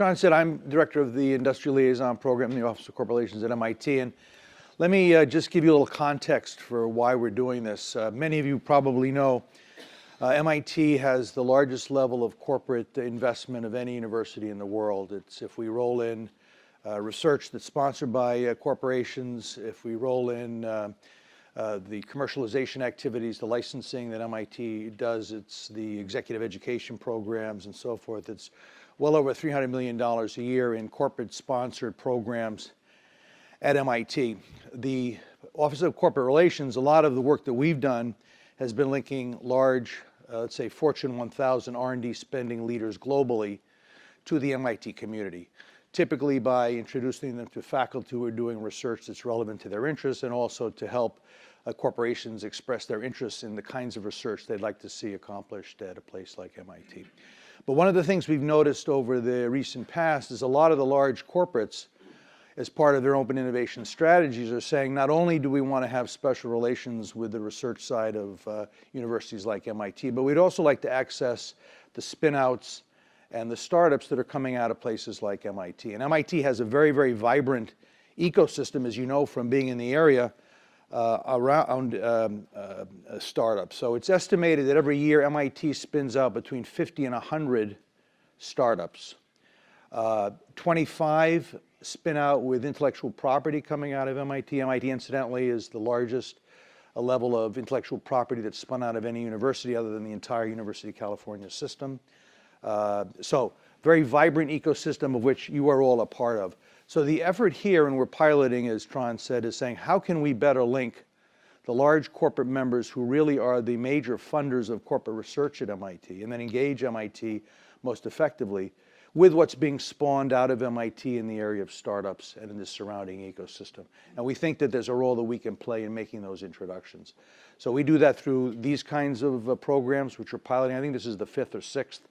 John said, I'm Director of the Industrial Liaison Program in the Office of Corporate Relations at MIT. And let me just give you a little context for why we're doing this. Many of you probably know MIT has the largest level of corporate investment of any university in the world. It's if we roll in research that's sponsored by corporations, if we roll in the commercialization activities, the licensing that MIT does, it's the executive education programs and so forth. It's well over $300 million a year in corporate sponsored programs at MIT. The Office of Corporate Relations, a lot of the work that we've done has been linking large, let's say Fortune 1000 R&D spending leaders globally to the MIT community, typically by introducing them to faculty who are doing research that's relevant to their interests, and also to help corporations express their interests in the kinds of research they'd like to see accomplished at a place like MIT. But one of the things we've noticed over the recent past is a lot of the large corporates, as part of their open innovation strategies, are saying not only do we want to have special relations with the research side of universities like MIT, but we'd also like to access the spin-outs and the startups that are coming out of places like MIT. And MIT has a very, very vibrant ecosystem, as you know from being in the area, around startups. So it's estimated that every year MIT spins out between 50 and 100 startups. 25 spin out with intellectual property coming out of MIT. MIT, incidentally, is the largest level of intellectual property that's spun out of any university other than the entire University of California system. So very vibrant ecosystem of which you are all a part of. So the effort here, and we're piloting, as Tron said, is saying how can we better link the large corporate members who really are the major funders of corporate research at MIT, and then engage MIT most effectively with what's being spawned out of MIT in the area of startups and in the surrounding ecosystem. And we think that there's a role that we can play in making those introductions. So we do that through these kinds of programs, which we're piloting. I think this is the 5th or 6th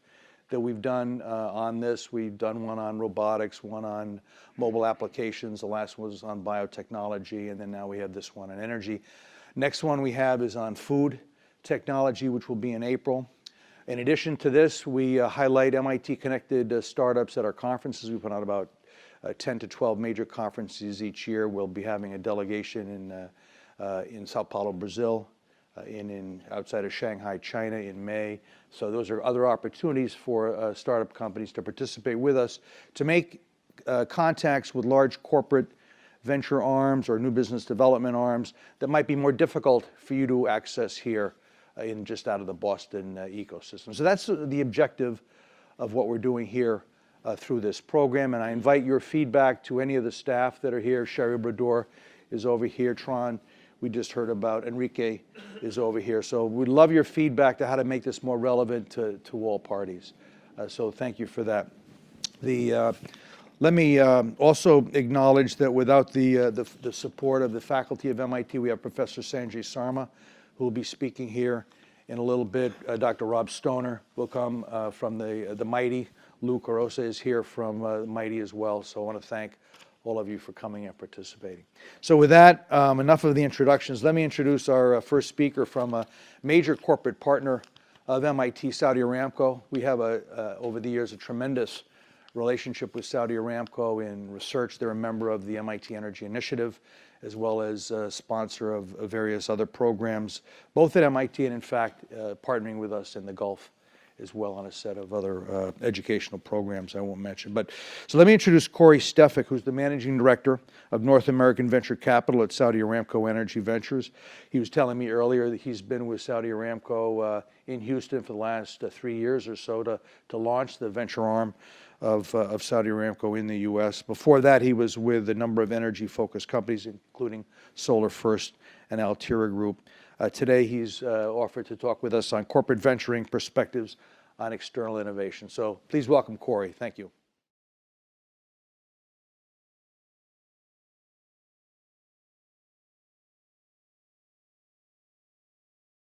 that we've done on this. We've done one on robotics, one on mobile applications. The last one was on biotechnology, and then now we have this one on energy. Next one we have is on food technology, which will be in April. In addition to this, we highlight MIT-connected startups at our conferences. We put on about 10 to 12 major conferences each year. We'll be having a delegation in Sao Paulo, Brazil, outside of Shanghai, China in May. So those are other opportunities for startup companies to participate with us, to make contacts with large corporate venture arms or new business development arms that might be more difficult for you to access here in just out of the Boston ecosystem. So that's the objective of what we're doing here through this program. And I invite your feedback to any of the staff that are here. Sherry Brador is over here. Tron, we just heard about. Enrique is over here. So we'd love your feedback to how to make this more relevant to all parties. So thank you for that. Let me also acknowledge that without the support of the faculty of MIT, we have Professor Sanjay Sarma, who will be speaking here in a little bit. Dr. Rob Stoner will come from the MIT. Lou Carosa is here from MIT as well. So I want to thank all of you for coming and participating. So with that, enough of the introductions. Let me introduce our first speaker from a major corporate partner of MIT, Saudi Aramco. We have, over the years, a tremendous relationship with Saudi Aramco in research. They're a member of the MIT Energy Initiative, as well as a sponsor of various other programs, both at MIT and, in fact, partnering with us in the Gulf as well on a set of other educational programs I won't mention. So let me introduce Corey Stefik, who's the Managing Director of North American Venture Capital at Saudi Aramco Energy Ventures. He was telling me earlier that he's been with Saudi Aramco in Houston for the last 3 years or so to launch the venture arm of Saudi Aramco in the U.S. Before that, he was with a number of energy-focused companies, including Solar First and Altera Group. Today, he's offered to talk with us on corporate venturing perspectives on external innovation. So please welcome Corey. Thank you.